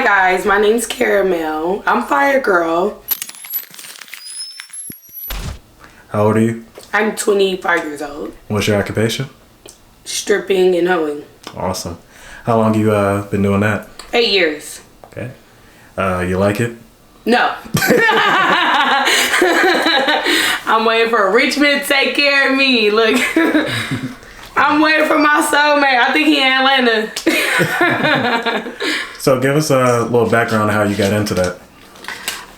Hi guys, my name's Karamel. I'm Fire Girl. How old are you? I'm 25 years old. What's your occupation? Stripping and hoeing. Awesome. How long you been doing that? 8 years. Okay. You like it? No. I'm waiting for a rich man to take care of me. Look. I'm waiting for my soulmate. I think he in Atlanta. So give us a little background on how you got into that.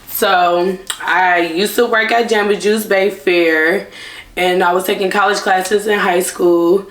So I used to work at Jamba Juice Bay Fair, and I was taking college classes in high school,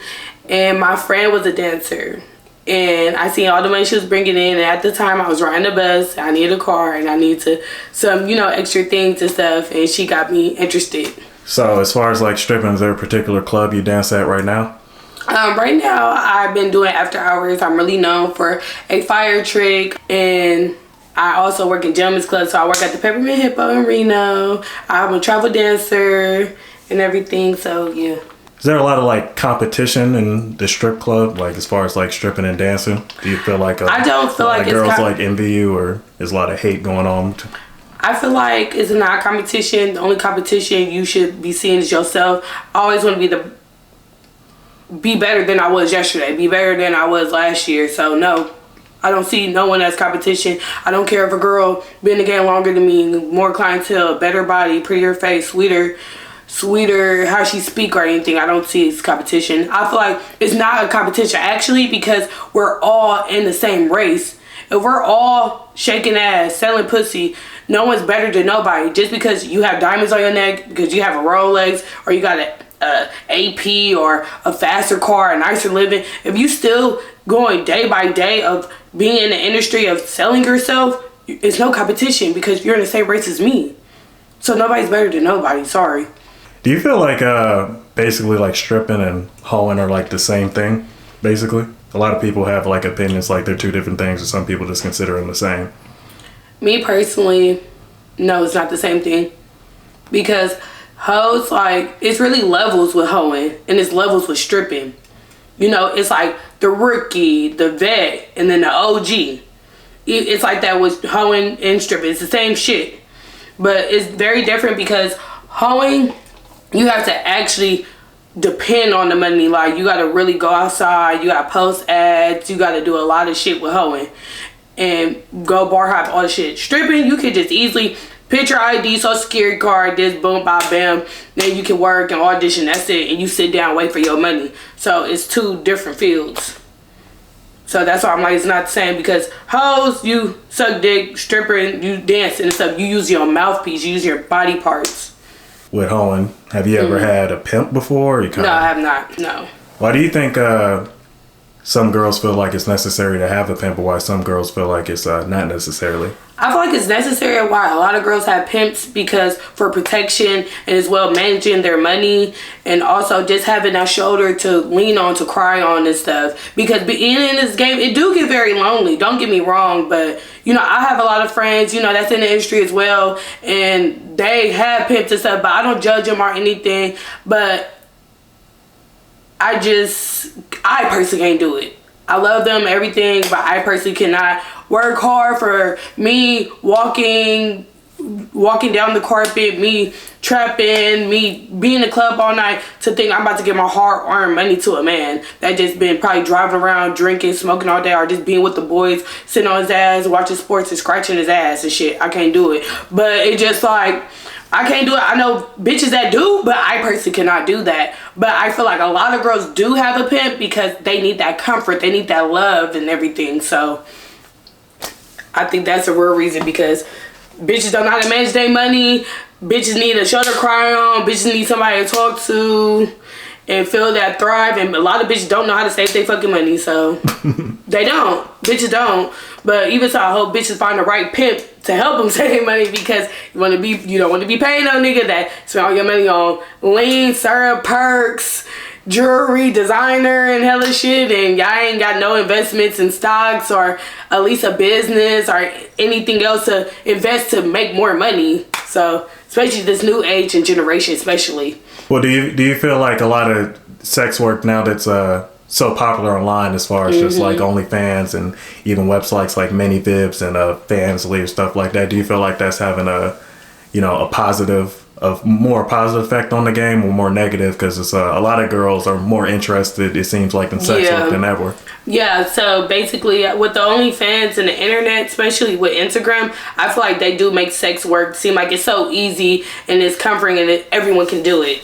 and my friend was a dancer. And I seen all the money she was bringing in, and at the time I was riding the bus. I needed a car, and I needed some, extra things and stuff, and she got me interested. So as far as like stripping, is there a particular club you dance at right now? Right now I've been doing after hours. I'm really known for a fire trick, and I also work in gentlemen's club. So I work at the Peppermint Hippo in Reno. I'm a travel dancer and everything, so yeah. Is there a lot of like competition in the strip club, like as far as like stripping and dancing? Do you feel like I don't feel like girls like envy you, or is a lot of hate going on? I feel like it's not a competition. The only competition you should be seeing is yourself. I always want to be better than I was yesterday, be better than I was last year. So no, I don't see no one as competition. I don't care if a girl been in the game longer than me, more clientele, better body, prettier face, sweeter how she speak or anything. I don't see it as competition. I feel like it's not a competition actually, because we're all in the same race. If we're all shaking ass, selling pussy, no one's better than nobody. Just because you have diamonds on your neck, because you have a Rolex, or you got a AP or a faster car, a nicer living, if you still going day by day of being in the industry of selling yourself, it's no competition, because you're in the same race as me. So nobody's better than nobody. Sorry. Do you feel like basically like stripping and hoeing are like the same thing? Basically, a lot of people have like opinions like they're two different things, or some people just consider them the same. Me personally, no, it's not the same thing, because hoes, like, it's really levels with hoeing and it's levels with stripping. It's like the rookie, the vet, and then the OG. It's like that with hoeing and stripping. It's the same shit, but it's very different, because hoeing, you have to actually depend on the money. Like, you gotta really go outside, you gotta post ads, you gotta do a lot of shit with hoeing and go bar hop, all the shit. Stripping, you can just easily put your ID, social security card, this, boom, bop, bam, then you can work and audition, that's it, and you sit down and wait for your money. So it's two different fields. So that's why I'm like, it's not the same, because hoes, you suck dick, stripper, you dance and stuff, you use your mouthpiece, you use your body parts. With hoeing, have you ever had a pimp before? Or no, I have not, no. Why do you think some girls feel like it's necessary to have a pimp, or why some girls feel like it's not necessarily? I feel like it's necessary. Why a lot of girls have pimps, because for protection and as well managing their money, and also just having that shoulder to lean on, to cry on and stuff. Because being in this game, it do get very lonely. Don't get me wrong, but I have a lot of friends, that's in the industry as well, and they have pimps and stuff, but I don't judge them or anything. But I personally can't do it. I love them, everything, but I personally cannot work hard for me walking down the carpet, me trapping, me being in the club all night, to think I'm about to give my hard-earned money to a man that just been probably driving around, drinking, smoking all day, or just being with the boys, sitting on his ass, watching sports and scratching his ass and shit. I can't do it. But it just like, I can't do it. I know bitches that do, but I personally cannot do that. But I feel like a lot of girls do have a pimp, because they need that comfort, they need that love and everything. So I think that's a real reason, because bitches don't know how to manage their money. Bitches need a shoulder to cry on. Bitches need somebody to talk to and feel that thrive. And a lot of bitches don't know how to save their fucking money, so they don't. Bitches don't. But even so, I hope bitches find the right pimp to help them save their money, because you don't want to be paying no nigga that spend all your money on lean, syrup, perks, jewelry, designer, and hella shit, and y'all ain't got no investments in stocks or at least a business or anything else to invest to make more money. So especially this new age and generation, especially. Well, do you feel like a lot of sex work now that's so popular online as far as just like OnlyFans and even websites like ManyVibs and Fansly, stuff like that. Do you feel like that's having a more positive effect on the game or more negative? Because it's a lot of girls are more interested, it seems like, in sex work than ever. Yeah, so basically with the OnlyFans and the internet, especially with Instagram, I feel like they do make sex work seem like it's so easy and it's comforting and everyone can do it.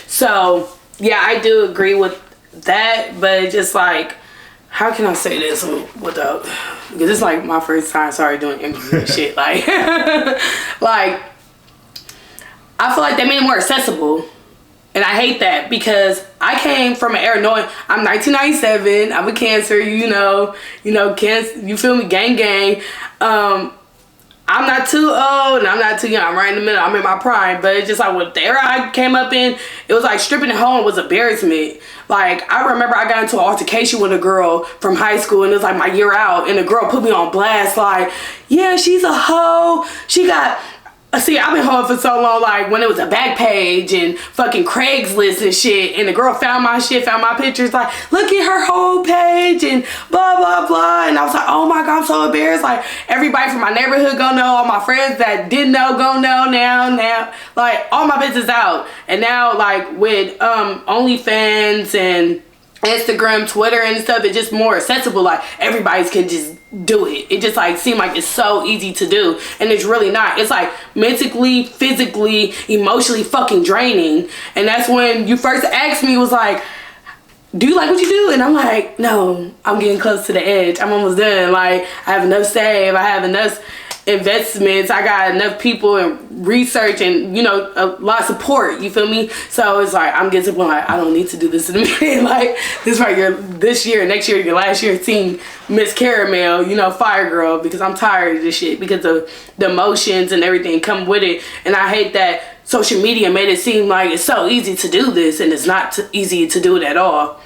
So yeah, I do agree with that, but it's just like, how can I say this without, because it's like my first time started doing interviews and shit, like like I feel like they made it more accessible, and I hate that because I came from an era knowing I'm 1997, I'm a Cancer, Cancer, you feel me, gang. I'm not too old and I'm not too young. I'm right in the middle. I'm in my prime. But it's just like with the era I came up in, it was like stripping at home was embarrassment. Like, I remember I got into an altercation with a girl from high school, and it was like my year out, and the girl put me on blast like, yeah, she's a hoe. She got... See, I've been hoeing for so long, like when it was a back page and fucking Craigslist and shit, and the girl found my shit, found my pictures, like, look at her whole page and blah, blah, blah. And I was like, oh my God, I'm so embarrassed. Like, everybody from my neighborhood gonna know, all my friends that didn't know gonna know now. Like, all my business out. And now, like, with OnlyFans and Instagram, Twitter and stuff, it's just more accessible. Like, everybody can just do it. It just like seemed like it's so easy to do, and it's really not. It's like mentally, physically, emotionally fucking draining. And that's when you first asked me, was like, do you like what you do? And I'm like, no, I'm getting close to the edge. I'm almost done. Like, I have enough save, I have enough investments, I got enough people and research and a lot of support, you feel me? So it's like I'm getting to the point like I don't need to do this in a minute. Like, this right here, this year, next year, your last year team Miss Karamel, Fire Girl, because I'm tired of this shit because of the emotions and everything come with it. And I hate that social media made it seem like it's so easy to do this, and it's not easy to do it at all.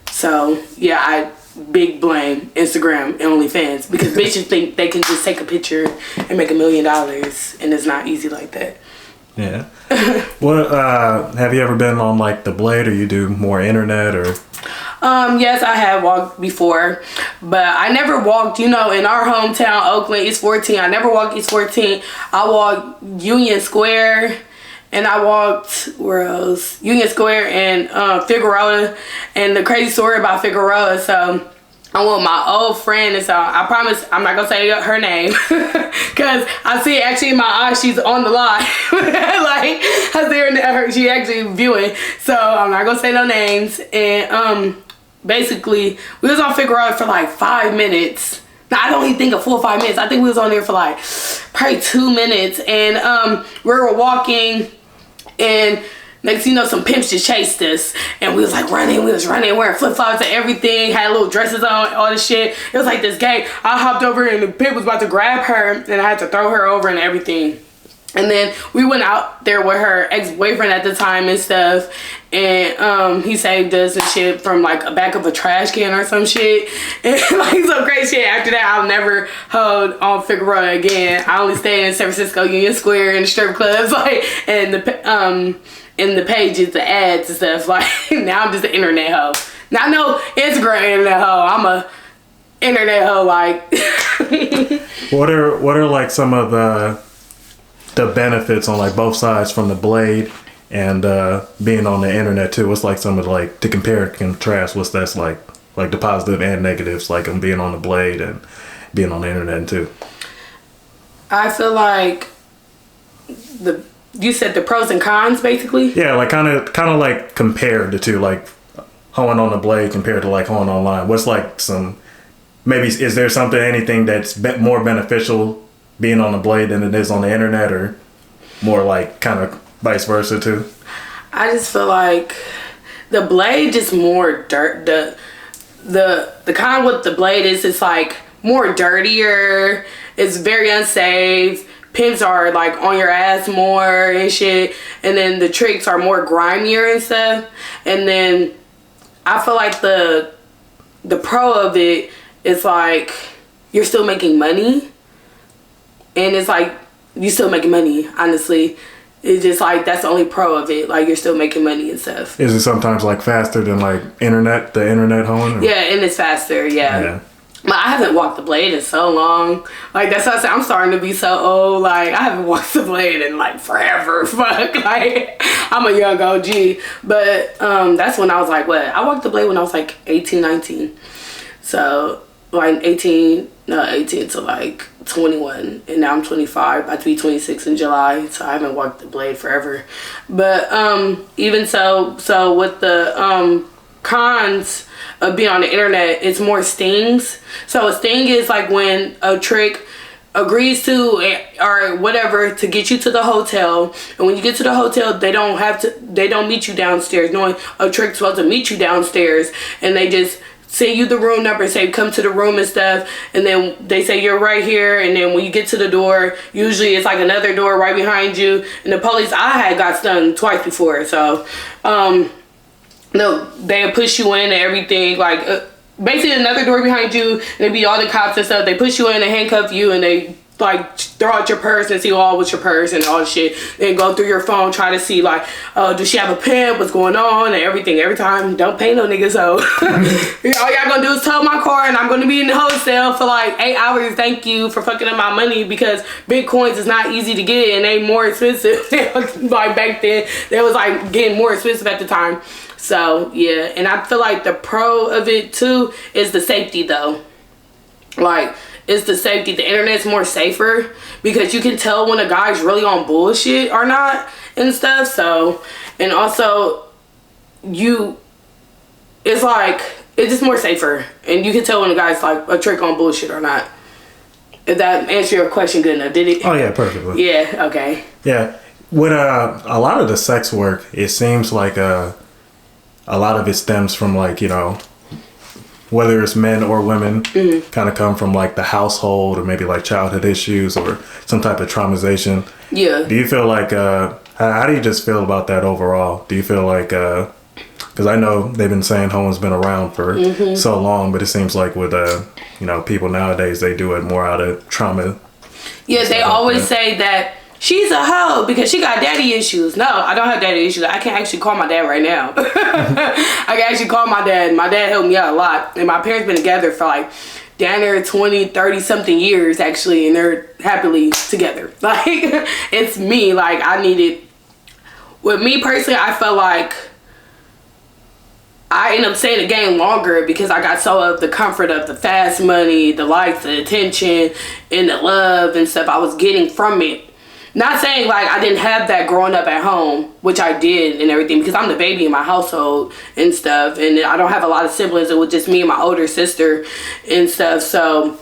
So yeah, I big blame Instagram and OnlyFans, because bitches think they can just take a picture and make $1 million, and it's not easy like that. Yeah. What have you ever been on like the Blade, or you do more internet, or? Yes, I have walked before, but I never walked, in our hometown, Oakland, East 14. I never walked East 14. I walked Union Square, and I walked, where else? Union Square and Figueroa. And the crazy story about Figueroa, so I went with my old friend, and so I promise I'm not gonna say her name because I see it actually in my eyes, she's on the line. Like, I see her, she actually viewing, so I'm not gonna say no names. And basically we was on Figueroa for like 5 minutes. Now, I don't even think a full 5 minutes. I think we was on there for like probably 2 minutes, and we were walking, and next thing you know, some pimps just chased us, and we was like running, wearing flip-flops and everything, had little dresses on, all this shit. It was like this gang. I hopped over, and the pimp was about to grab her, and I had to throw her over and everything. And then we went out there with her ex-boyfriend at the time and stuff, and he saved us and shit from like a back of a trash can or some shit, and like some crazy shit. After that, I'll never hold on Figueroa again. I only stayed in San Francisco Union Square and the strip clubs, like, and in the pages, the ads and stuff. Like, now I'm just an internet hoe. Now, no Instagram internet hoe. I'm a internet hoe. Like, what are like some of the benefits on like both sides from the Blade and being on the internet too? What's like some of like, to compare and contrast, what's that's like the positive and negatives, like being on the Blade and being on the internet too? I feel like you said the pros and cons, basically? Yeah, like kind of like compare the two, like hoeing on the Blade compared to like hoeing online. What's like maybe is there anything that's more beneficial being on the Blade than it is on the internet, or more like kind of vice versa too? I just feel like the Blade just more dirt. The kind with the Blade is it's like more dirtier. It's very unsafe. Pimps are like on your ass more and shit, and then the tricks are more grimier and stuff. And then I feel like the pro of it is like you're still making money, and it's like you still making money, honestly. It's just like that's the only pro of it. Like you're still making money and stuff. Is it sometimes like faster than like the internet hoeing? Or? Yeah, and it's faster. Yeah. But I haven't walked the blade in so long. Like that's what I said. I'm starting to be so old. Like I haven't walked the blade in like forever. Fuck. Like I'm a young OG. But that's when I was like, what? I walked the blade when I was like 18, 19. So like 18 to like 21, and now I'm 25, about to be 26 in July, so I haven't walked the blade forever. But even so with the cons of being on the internet, it's more stings. So a sting is like when a trick agrees to or whatever to get you to the hotel, and when you get to the hotel they don't meet you downstairs, knowing a trick's supposed to meet you downstairs, and they just send you the room number, say come to the room and stuff, and then they say you're right here, and then when you get to the door, usually it's like another door right behind you, and the police, I had got stung twice before, so no, they push you in and everything, like basically another door behind you, and they be all the cops and stuff, they push you in, they handcuff you, and they like throw out your purse and see all with your purse and all the shit, then go through your phone, try to see like, does she have a pimp, what's going on, and everything. Every time, don't pay no niggas, so all y'all gonna do is tow my car, and I'm gonna be in the wholesale for like 8 hours. Thank you for fucking up my money, because Bitcoins is not easy to get, and they more expensive. Like back then, they was like getting more expensive at the time. So yeah, and I feel like the pro of it too is the safety though. Like, it's the safety. The internet's more safer because you can tell when a guy's really on bullshit or not and stuff. So, and also it's like, it's just more safer, and you can tell when a guy's like a trick on bullshit or not. If that answered your question good enough, did it? Oh yeah, perfectly. Yeah, okay. Yeah, with a lot of the sex work, it seems like a lot of it stems from like, you know, whether it's men or women, kind of come from like the household or maybe like childhood issues or some type of traumatization. Yeah. Do you feel like, how do you just feel about that overall? Do you feel like, because I know they've been saying homo's been around for so long, but it seems like with, you know, people nowadays, they do it more out of trauma. Yeah, they always say that she's a hoe because she got daddy issues. No, I don't have daddy issues. I can't actually call my dad right now. I can actually call my dad. My dad helped me out a lot. And my parents been together for like down there 20, 30 something years actually. And they're happily together. Like, it's me. Like, I needed, with me personally, I felt like I ended up staying in the game longer because I got so of the comfort of the fast money, the likes, the attention, and the love and stuff I was getting from it. Not saying like I didn't have that growing up at home, which I did and everything, because I'm the baby in my household and stuff, and I don't have a lot of siblings. It was just me and my older sister and stuff. So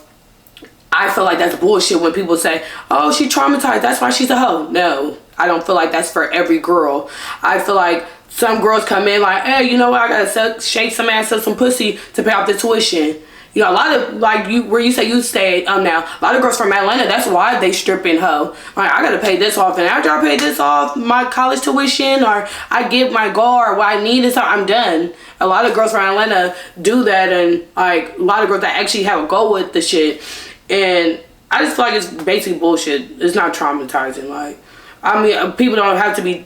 I feel like that's bullshit when people say, oh, she traumatized, that's why she's a hoe. No, I don't feel like that's for every girl. I feel like some girls come in like, hey, you know what, I gotta shake some ass, sell some pussy to pay off the tuition. You know, a lot of, like, where you say you stay now, a lot of girls from Atlanta, that's why they strip in hoe. Like, I gotta pay this off, and after I pay this off, my college tuition, or I get my goal, or what I need, so I'm done. A lot of girls from Atlanta do that, and, like, a lot of girls that actually have a goal with the shit. And I just feel like it's basically bullshit. It's not traumatizing, like. I mean, girls don't have to be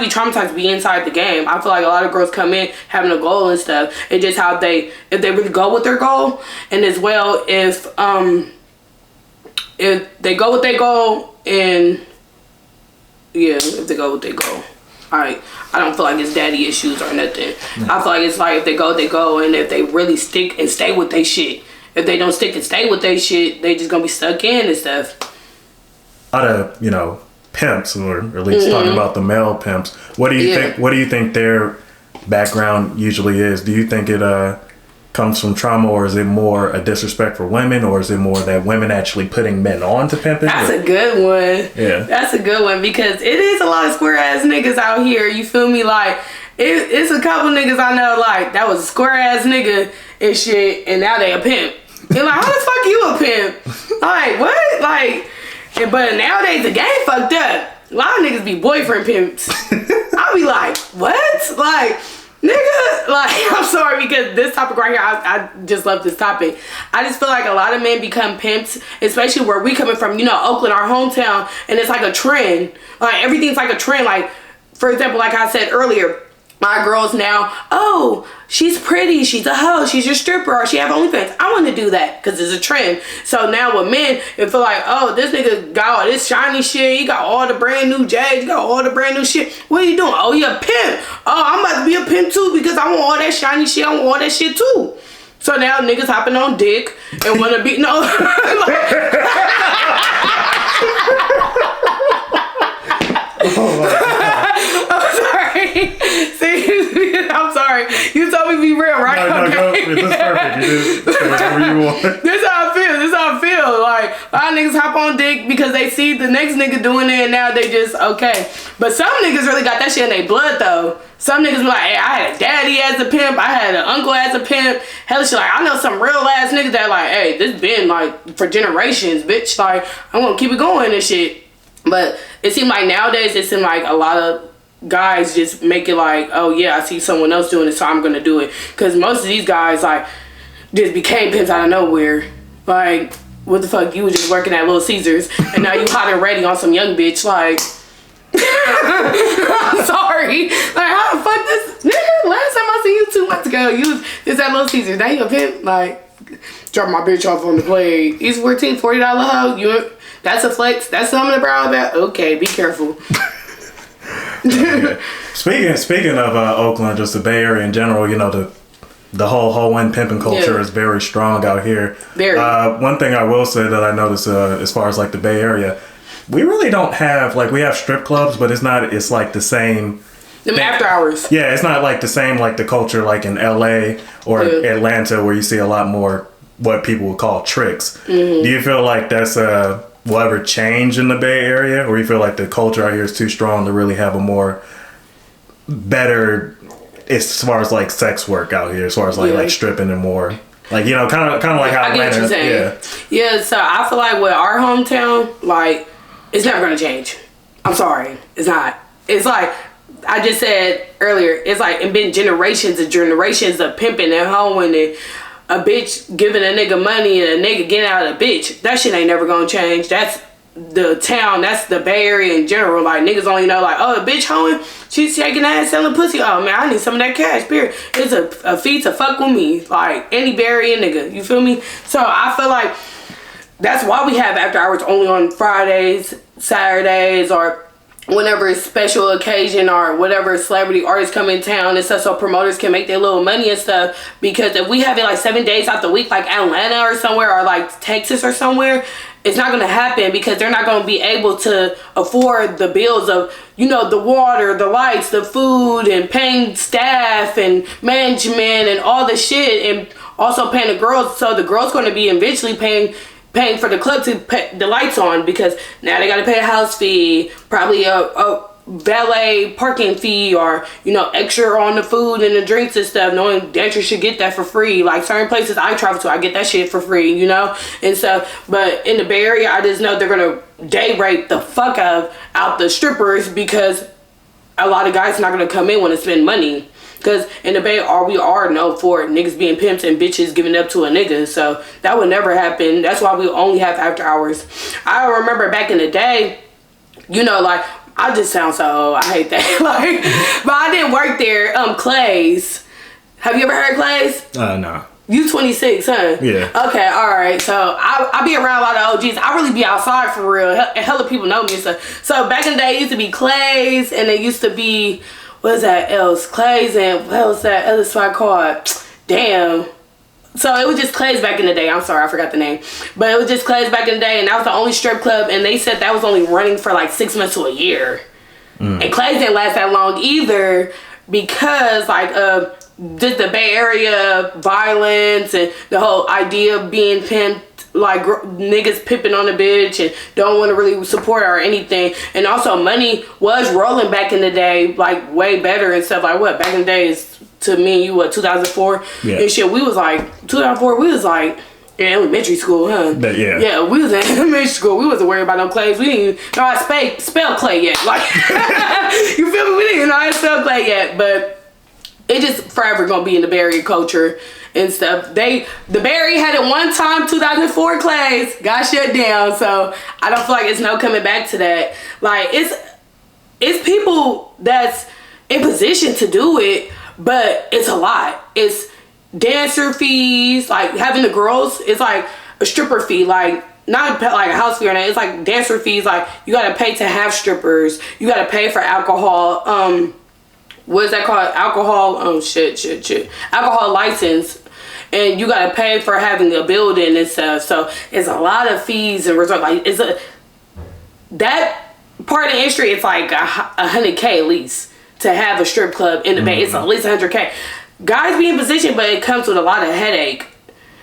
traumatized to be inside the game. I feel like a lot of girls come in having a goal and stuff. It's just how if they really go with their goal, and as well if they go with their goal, and yeah, if they go with their goal. I don't feel like it's daddy issues or nothing. I feel like it's like if they go, and if they really stick and stay with their shit. If they don't stick and stay with their shit, they just gonna be stuck in and stuff. A lot of, you know, pimps, or at least talking about the male pimps, what do you think their background usually is? Do you think it comes from trauma, or is it more a disrespect for women, or is it more that women actually putting men on to pimping? That's a good one. Yeah, that's a good one, because it is a lot of square ass niggas out here, you feel me? Like it's a couple niggas I know, like that was a square ass nigga and shit, and now they a pimp. You're like, how the fuck you a pimp? Like, what? Like, but nowadays the game fucked up. A lot of niggas be boyfriend pimps. I'll be like, what? Like, Nigga, like, I'm sorry because this topic right here, I just love this topic. I just feel like a lot of men become pimps, especially where we coming from, you know, Oakland, our hometown, and it's like a trend. Like, everything's like a trend. Like, for example, like I said earlier, my girls now, oh, she's pretty, she's a hoe, she's your stripper, or she have Onlyfans. I want to do that because it's a trend. So now with men, it feel like, oh, this nigga got all this shiny shit, he got all the brand new J's, he got all the brand new shit. What are you doing? Oh, you a pimp. Oh, I'm about to be a pimp too because I want all that shiny shit, I want all that shit too. So now niggas hopping on dick and want to be, no. Oh my God. I'm sorry. See, I'm sorry. You told me to be real, right? No, okay. this is perfect. You did whatever you want. This how I feel. This how I feel. Like, a lot of niggas hop on dick because they see the next nigga doing it and now they just, okay. But some niggas really got that shit in their blood, though. Some niggas be like, hey, I had a daddy as a pimp. I had an uncle as a pimp. Hell, shit, like, I know some real ass niggas that like, hey, this been, like, for generations, bitch. Like, I'm gonna keep it going and shit. But it seems like nowadays, it seems like a lot of guys just make it like, oh yeah, I see someone else doing it, so I'm gonna do it. Because most of these guys, like, just became pimps out of nowhere. Like, what the fuck, you was just working at Little Caesars, and now you hot and ready on some young bitch, like, I'm sorry. Like, how the fuck this, nigga, last time I seen you 2 months ago, you was just at Little Caesars, now you a pimp? Like, drop my bitch off on the blade. East 14, $40 hoe, that's a flex. That's something to brag about. Okay, be careful. Okay. Speaking of Oakland, just the Bay Area in general, you know, the whole hoe-in pimping culture is very strong out here. Very. One thing I will say that I noticed as far as like the Bay Area, we really don't have, like, we have strip clubs, but it's like the same. Them after hours. Yeah, it's not like the same like the culture like in LA or Atlanta where you see a lot more what people would call tricks. Mm-hmm. Do you feel like that's will ever change in the Bay Area, or you feel like the culture out here is too strong to really have a more better as far as like sex work out here, as far as like stripping and more like, you know, kind of like how Atlanta. Yeah, so I feel like with our hometown, like, it's never gonna change. I'm sorry, it's not. It's like I just said earlier, it's like it's been generations and generations of pimping and hoeing and a bitch giving a nigga money and a nigga getting out of a bitch. That shit ain't never gonna change. That's the town, that's the Bay Area in general. Like, niggas only know like, oh, a bitch hoeing, she's shaking ass selling pussy. Oh man, I need some of that cash, period. It's a fee to fuck with me. Like, any Bay Area nigga, you feel me? So I feel like that's why we have after hours only on Fridays, Saturdays, or whenever it's special occasion or whatever celebrity artists come in town and stuff, so promoters can make their little money and stuff. Because if we have it like 7 days out the week, like Atlanta or somewhere, or like Texas or somewhere, it's not gonna happen because they're not gonna be able to afford the bills of, you know, the water, the lights, the food, and paying staff and management and all the shit, and also paying the girls. So the girls gonna be eventually paying for the club to put the lights on, because now they gotta pay a house fee, probably a valet parking fee, or, you know, extra on the food and the drinks and stuff, knowing that you should get that for free. Like, certain places I travel to, I get that shit for free, you know, and stuff. But in the Bay Area, I just know they're gonna day rate the fuck out the strippers, because a lot of guys are not gonna come in want to spend money. Because in the Bay, we are known for niggas being pimps and bitches giving up to a nigga. So that would never happen. That's why we only have after hours. I remember back in the day, you know, like, I just sound so old. I hate that. Like, but I didn't work there. Clay's. Have you ever heard of Clay's? No. You 26, huh? Yeah. Okay, alright. So I be around a lot of OGs. I really be outside for real. Hella people know me. So back in the day, it used to be Clay's, and it used to be, what is that else? Clay's, and what was that other spot called? Damn. So it was just Clay's back in the day. I'm sorry, I forgot the name. But it was just Clay's back in the day, and that was the only strip club, and they said that was only running for like 6 months to a year. And Clay's didn't last that long either, because like just the Bay Area violence and the whole idea of being pimped, like niggas pimping on a bitch and don't want to really support her or anything. And also money was rolling back in the day, like way better and stuff. Like, what, back in the days, to me and you, what, 2004? Yeah. And shit, we was like, 2004, we was like in elementary school, huh? But yeah. Yeah, we was in elementary school. We wasn't worried about no Clays. We didn't even know how to spell Clay yet. Like, you feel me? We didn't even know how to spell Clay yet. But it just forever gonna be in the Bay Area culture and stuff. The Barry had it one time, 2004 class, got shut down. So I don't feel like it's no coming back to that. Like it's people that's in position to do it, but it's a lot. It's dancer fees, like having the girls. It's like a stripper fee, like not like a house fee or anything. It's like dancer fees. Like you gotta pay to have strippers. You gotta pay for alcohol. What is that called? Alcohol. Alcohol license. And you gotta pay for having a building and stuff. So it's a lot of fees and resort. Like that part of the industry. It's like $100K at least to have a strip club in the Bay. It's at least $100K. Guys be in position, but it comes with a lot of headache.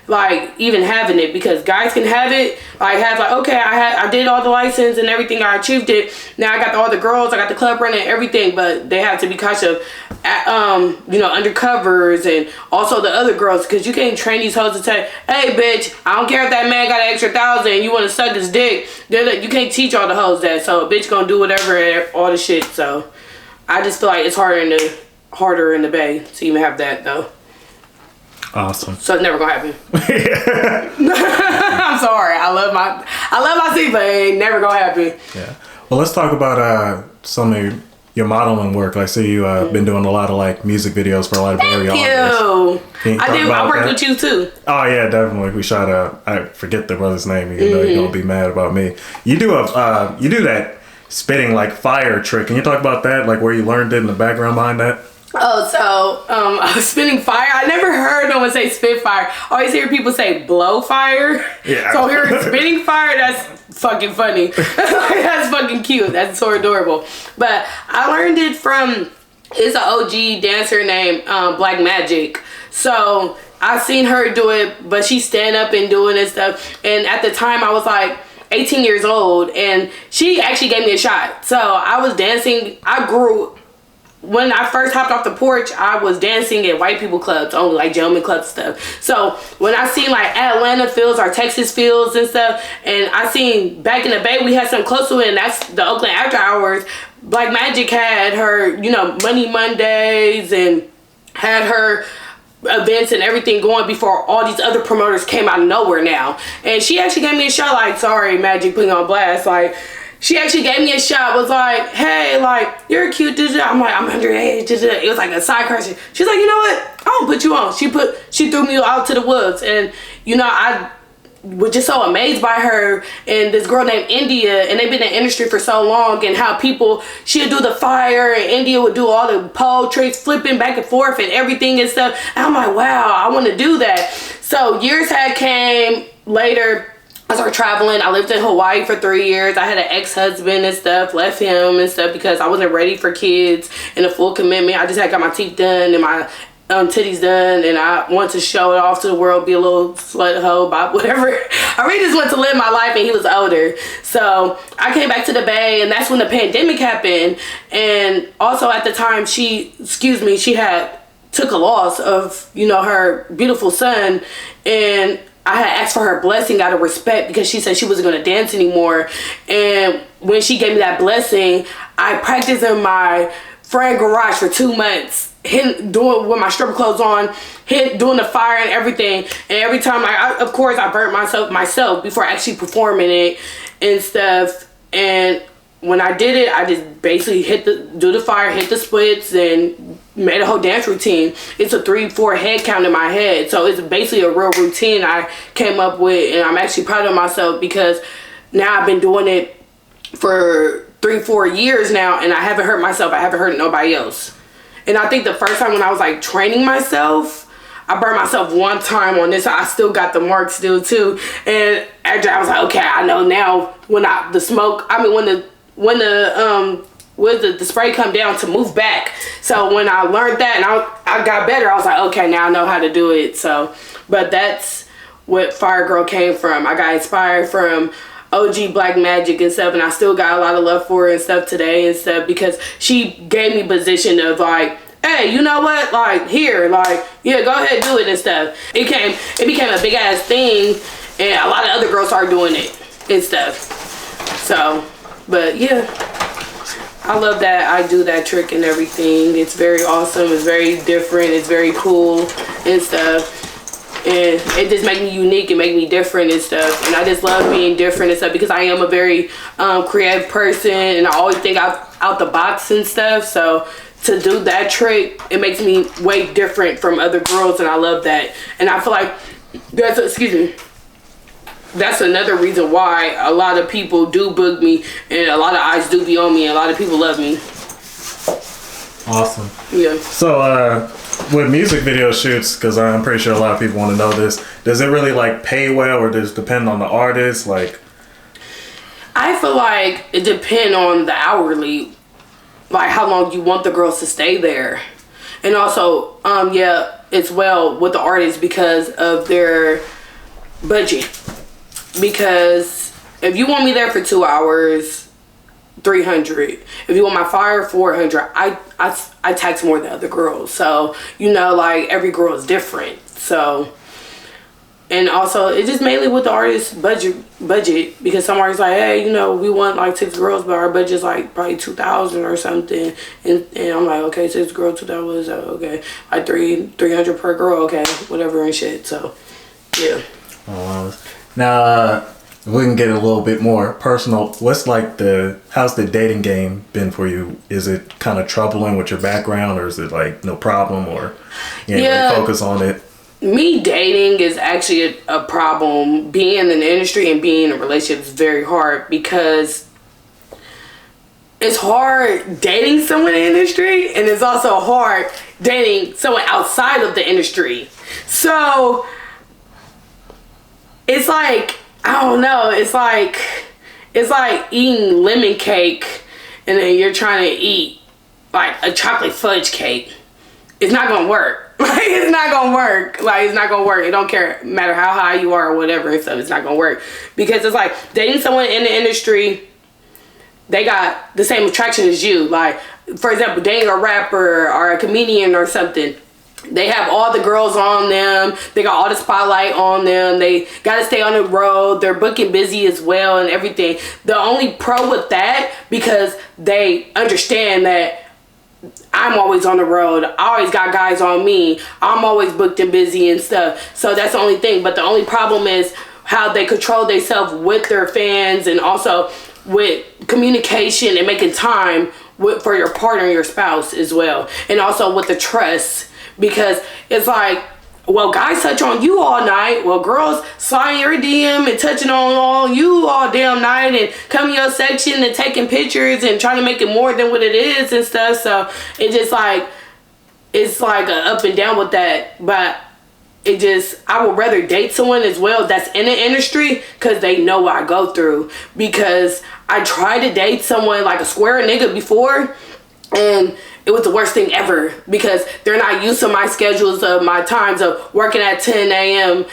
Like even having it, because guys can have it, okay, I did all the license and everything, I achieved it, now I got all the girls, I got the club running and everything, but they have to be cautious of undercovers and also the other girls, because you can't train these hoes to say, hey bitch, I don't care if that man got an extra 1,000 and you want to suck his dick. You can't teach all the hoes that, so a bitch gonna do whatever and all the shit. So I just feel like it's harder in the Bay to even have that though. Awesome. So it's never gonna happen. I'm sorry. I love my city, but it ain't never gonna happen. Yeah. Well, let's talk about some of your modeling work. I see you been doing a lot of like music videos for a lot of area artists. Thank you. I worked with you too. Oh yeah, definitely. We shot I forget the brother's name, even though you're gonna be mad about me. You do that spitting like fire trick. Can you talk about that? Like where you learned it and the background behind that? Oh, so spitting fire. I never heard no one say spit fire. I always hear people say blow fire. Yeah. So hearing spitting fire, that's fucking funny. That's fucking cute. That's so adorable. But I learned it from an OG dancer named Black Magic. So I seen her do it, but she stand up and doing this stuff. And at the time I was like 18 years old, and she actually gave me a shot. So I was dancing. When I first hopped off the porch, I was dancing at white people clubs, only like gentleman club stuff. So when I seen like Atlanta fields or Texas fields and stuff, and I seen back in the Bay, we had some close to it, and that's the Oakland After Hours. Black Magic had her, Money Mondays and had her events and everything going before all these other promoters came out of nowhere now. And she actually gave me a shot, like, sorry, Magic, putting on blast, like, she actually gave me a shot, was like, hey, like, you're cute, I'm like, I'm underage, it was like a side question. She's like, you know what, I don't put you on. She threw me out to the woods, and, I was just so amazed by her and this girl named India, and they've been in the industry for so long, and how she'd do the fire, and India would do all the pole tricks, flipping back and forth and everything and stuff. And I'm like, wow, I want to do that. So years had came later. I started traveling. I lived in Hawaii for 3 years. I had an ex-husband and stuff, left him and stuff because I wasn't ready for kids and a full commitment. I just had got my teeth done and my titties done, and I wanted to show it off to the world, be a little slut hoe, bop, whatever. I really just wanted to live my life, and he was older. So I came back to the Bay, and that's when the pandemic happened. And also at the time, she had took a loss of, her beautiful son, and I had asked for her blessing out of respect because she said she wasn't going to dance anymore. And when she gave me that blessing, I practiced in my friend garage for 2 months, doing with my stripper clothes on, doing the fire and everything. And every time, of course, I burnt myself before actually performing it and stuff. And when I did it, I just basically do the fire, hit the splits, and made a whole dance routine. It's a 3-4 head count in my head. So it's basically a real routine I came up with, and I'm actually proud of myself because now I've been doing it for 3-4 years now, and I haven't hurt myself. I haven't hurt nobody else. And I think the first time when I was like training myself, I burned myself one time on this. I still got the mark still too. And after I was like, okay, I know now when the spray come down to move back. So when I learned that and I got better, I was like, okay, now I know how to do it. So, but that's what Fire Girl came from. I got inspired from OG Black Magic and stuff, and I still got a lot of love for her and stuff today and stuff because she gave me position of like, hey, you know what, like, here, like, yeah, go ahead, do it and stuff. It became a big ass thing, and a lot of other girls started doing it and stuff. So, but yeah. I love that I do that trick and everything. It's very awesome. It's very different. It's very cool and stuff. And it just make me unique and make me different and stuff. And I just love being different and stuff because I am a very creative person and I always think out the box and stuff. So to do that trick, it makes me way different from other girls, and I love that. And I feel like that's another reason why a lot of people do book me and a lot of eyes do be on me and a lot of people love me. Awesome. Yeah. So with music video shoots, because I'm pretty sure a lot of people want to know this, does it really like pay well, or does it depend on the artist? Like, I feel like it depends on the hourly, like how long you want the girls to stay there. And also it's well with the artist because of their budget. Because if you want me there for 2 hours, $300. If you want my fire, $400. I tax more than other girls. So, like every girl is different. So, and also it's just mainly with the artist's budget because some artists like, hey, we want like 6 girls, but our budget's like probably 2,000 or something. And I'm like, okay, 6 girls, 2,000, okay, like 300 per girl, okay, whatever and shit. So, yeah. Now, we can get a little bit more personal. How's the dating game been for you? Is it kind of troubling with your background, or is it like no problem, or you ain't really focus on it? Me dating is actually a problem. Being in the industry and being in a relationship is very hard because it's hard dating someone in the industry, and it's also hard dating someone outside of the industry. So it's like, I don't know, it's like eating lemon cake and then you're trying to eat like a chocolate fudge cake. It's not gonna work. It's not gonna work. It don't matter how high you are or whatever and stuff, it's not gonna work. Because it's like dating someone in the industry, they got the same attraction as you. Like, for example, dating a rapper or a comedian or something, they have all the girls on them. They got all the spotlight on them. They got to stay on the road. They're booking busy as well and everything. The only pro with that, because they understand that I'm always on the road. I always got guys on me. I'm always booked and busy and stuff. So that's the only thing. But the only problem is how they control themselves with their fans and also with communication and making time for your partner and your spouse as well. And also with the trust. Because it's like, well, guys touch on you all night. Well, girls sliding your DM and touching on you all damn night and coming your section and taking pictures and trying to make it more than what it is and stuff. So it's like a up and down with that. But I would rather date someone as well that's in the industry because they know what I go through. Because I tried to date someone like a square nigga before, and it was the worst thing ever because they're not used to my schedules of my times of working at 10 a.m.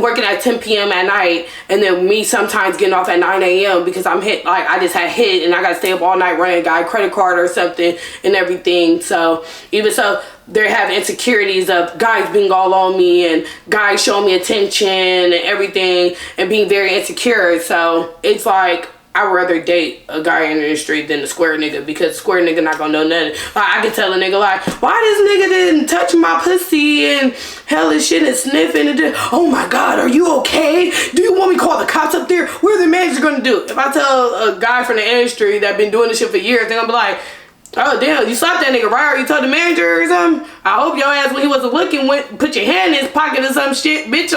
working at 10 p.m. at night, and then me sometimes getting off at 9 a.m. because I'm hit, like I just had hit and I got to stay up all night running a guy credit card or something and everything. So even so, they're having insecurities of guys being all on me and guys showing me attention and everything and being very insecure. So it's like, I would rather date a guy in the industry than a square nigga because square nigga not gonna know nothing. Like, I can tell a nigga like, why this nigga didn't touch my pussy and hell and shit and sniffing and oh my god, are you okay? Do you want me to call the cops up there? What are the managers gonna do? If I tell a guy from the industry that been doing this shit for years, they're gonna be like, oh damn, you slapped that nigga, right? Or you told the manager or something? I hope your ass, when he wasn't looking, put your hand in his pocket or some shit, bitch.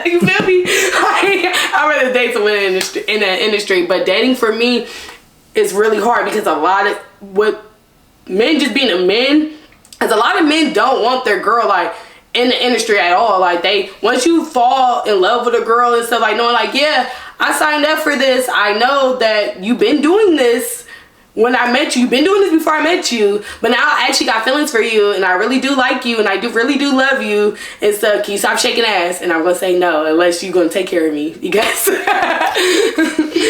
You feel me? I'd rather date someone in the industry. But dating for me is really hard because a lot of what men just being a men, because a lot of men don't want their girl like in the industry at all. Like once you fall in love with a girl and stuff, like knowing like, yeah, I signed up for this. I know that you've been doing this. When I met you, you've been doing this before I met you, but now I actually got feelings for you, and I really do like you, and I really do love you, and stuff. Can you stop shaking ass? And I'm gonna say no, unless you're gonna take care of me, because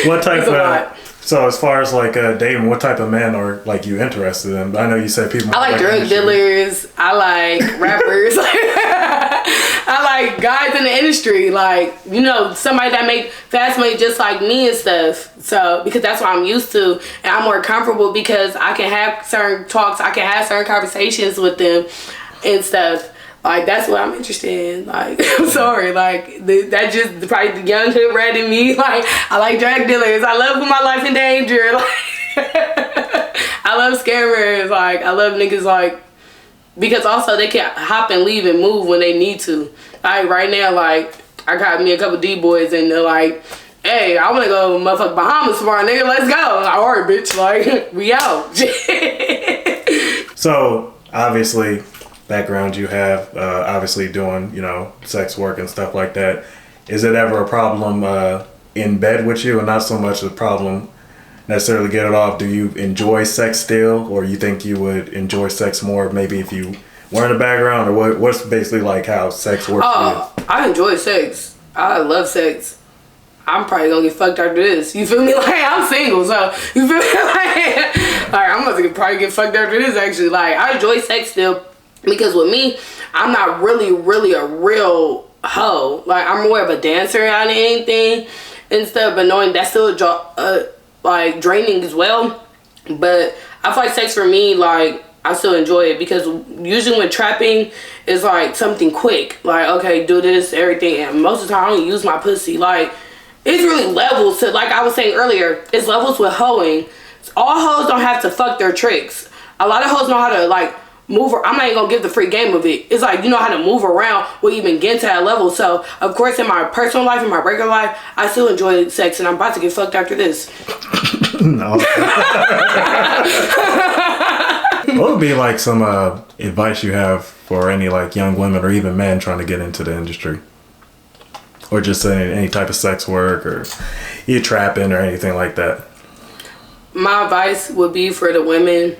what type of? So as far as like dating, what type of men are like you interested in? I know you said people. I like drug dealers. I like rappers. I like guys in the industry, like, you know, somebody that make fast money just like me and stuff. So because that's what I'm used to, and I'm more comfortable because I can have certain talks, I can have certain conversations with them and stuff. Like, that's what I'm interested in. Like, I'm sorry, like, that just probably the young hood rat in me. Like, I like drug dealers. I love put my life in danger. Like, I love scammers. Like, I love niggas, like, because also they can hop and leave and move when they need to. Like, right now, like, I got me a couple D-boys and they're like, hey, I want to go motherfucking Bahamas tomorrow, nigga. Let's go. Like, all right, bitch. Like, we out. So, obviously, background you have, obviously doing, you know, sex work and stuff like that. Is it ever a problem in bed with you, and not so much a problem necessarily get it off? Do you enjoy sex still, or you think you would enjoy sex more maybe if you weren't a background, or what's basically like how sex works for you? I enjoy sex. I love sex. I'm probably gonna get fucked after this. You feel me? Like, I'm single, so you feel me? Like I'm gonna probably get fucked after this. Actually, like, I enjoy sex still. Because with me, I'm not really a real hoe. Like, I'm more of a dancer than anything and stuff. But knowing that's still like draining as well. But I feel like sex for me, like, I still enjoy it because usually when trapping is like something quick. Like, okay, do this, everything. And most of the time I don't use my pussy. Like, it's really levels to, like I was saying earlier, it's levels with hoeing. All hoes don't have to fuck their tricks. A lot of hoes know how to, like, move. I'm not even gonna give the free game of it. It's like, you know how to move around or even get to that level. So of course in my personal life, in my regular life, I still enjoy sex, and I'm about to get fucked after this. No. What would be like some advice you have for any like young women or even men trying to get into the industry, or just any type of sex work or you trapping or anything like that? My advice would be for the women: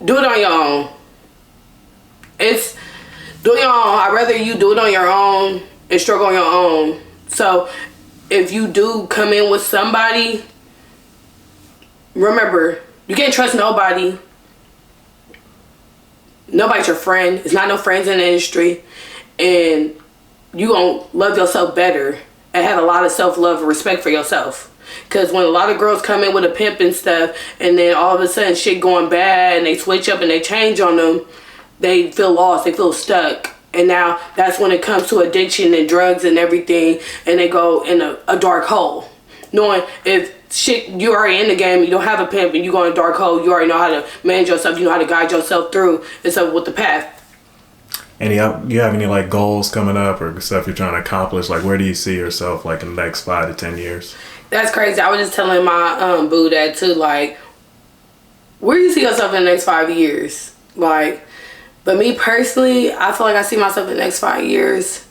do it on your own. Do it on your own. I'd rather you do it on your own and struggle on your own. So if you do come in with somebody, remember, you can't trust nobody. Nobody's your friend. It's not no friends in the industry. And you gonna love yourself better and have a lot of self-love and respect for yourself. Because when a lot of girls come in with a pimp and stuff, and then all of a sudden shit going bad and they switch up and they change on them, they feel lost, they feel stuck. And now that's when it comes to addiction and drugs and everything, and they go in a dark hole. Knowing if shit, you already in the game, you don't have a pimp, and you go in a dark hole, you already know how to manage yourself, you know how to guide yourself through and stuff with the path. And you have any like goals coming up or stuff you're trying to accomplish? Like, where do you see yourself like in the next 5 to 10 years? That's crazy. I was just telling my boo that too. Like, where do you see yourself in the next 5 years? Like, but me personally, I feel like I see myself in the next 5 years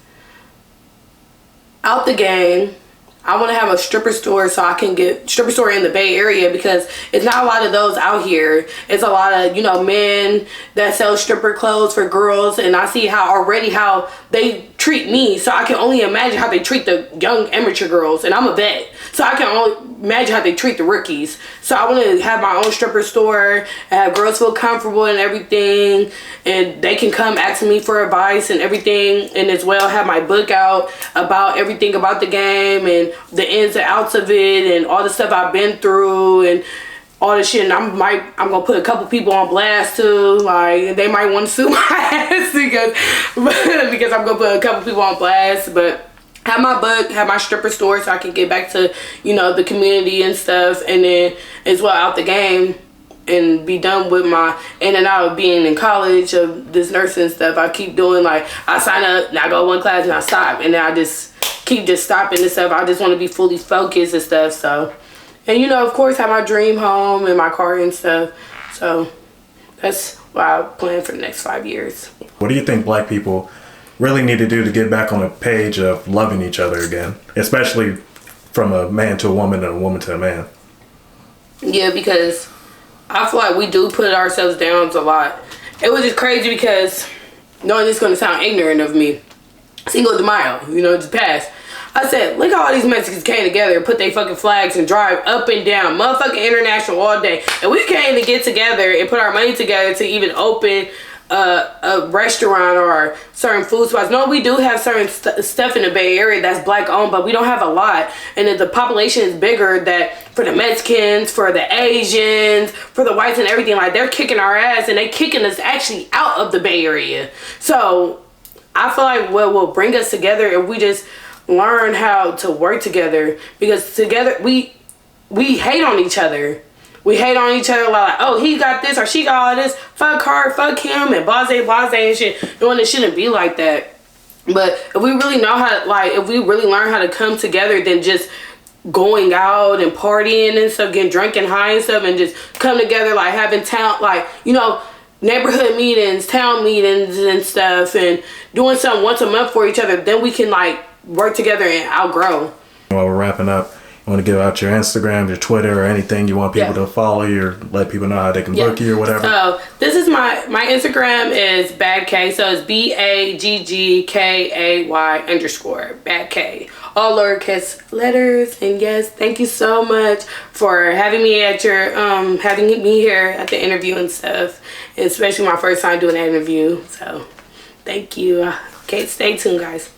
out the game. I want to have a stripper store so I can get stripper store in the Bay Area, because it's not a lot of those out here. It's a lot of, you know, men that sell stripper clothes for girls, and I see how they treat me, so I can only imagine how they treat the young amateur girls, and I'm a vet, so I can only imagine how they treat the rookies. So I want to have my own stripper store and have girls feel comfortable and everything, and they can come ask me for advice and everything, and as well have my book out about everything about the game and the ins and outs of it and all the stuff I've been through and all the shit. And I'm gonna put a couple people on blast too. Like, they might want to sue my ass because I'm gonna put a couple people on blast. But have my book, have my stripper store so I can get back to, you know, the community and stuff, and then as well out the game and be done with my in and out of being in college of this nursing stuff. I keep doing, like, I sign up and I go one class and I stop, and then I just keep stopping and stuff. I just want to be fully focused and stuff. So, and you know, of course, have my dream home and my car and stuff. So that's what I plan for the next 5 years. What do you think black people really need to do to get back on a page of loving each other again, especially from a man to a woman and a woman to a man? Yeah, because I feel like we do put ourselves down a lot. It was just crazy because, knowing this is going to sound ignorant of me, Cinco de Mayo, you know, just passed. I said, look how all these Mexicans came together and put their fucking flags and drive up and down motherfucking international all day. And we came to get together and put our money together to even open a restaurant or certain food spots. No, we do have certain stuff in the Bay Area that's black owned, but we don't have a lot. And if the population is bigger, that for the Mexicans, for the Asians, for the whites and everything, like they're kicking our ass and they kicking us actually out of the Bay Area. So I feel like what will bring us together if we just learn how to work together, because together we hate on each other. We hate on each other like, oh, he got this or she got all this. Fuck her, fuck him, and blase and shit. Knowing it shouldn't be like that. But if we really know how to, like, if we really learn how to come together than just going out and partying and stuff, getting drunk and high and stuff, and just come together, like having town, like, you know, neighborhood meetings, town meetings and stuff, and doing something once a month for each other, then we can, like, work together and outgrow. While we're wrapping up, you want to give out your Instagram, your Twitter, or anything you want people to follow you, or let people know how they can book you or whatever? So this is my Instagram is Bad K. So it's BAGGKAY _ Bad K. All lowercase letters. And yes, thank you so much for having me at your having me here at the interview and stuff. Especially my first time doing that interview. So thank you. Okay, stay tuned, guys.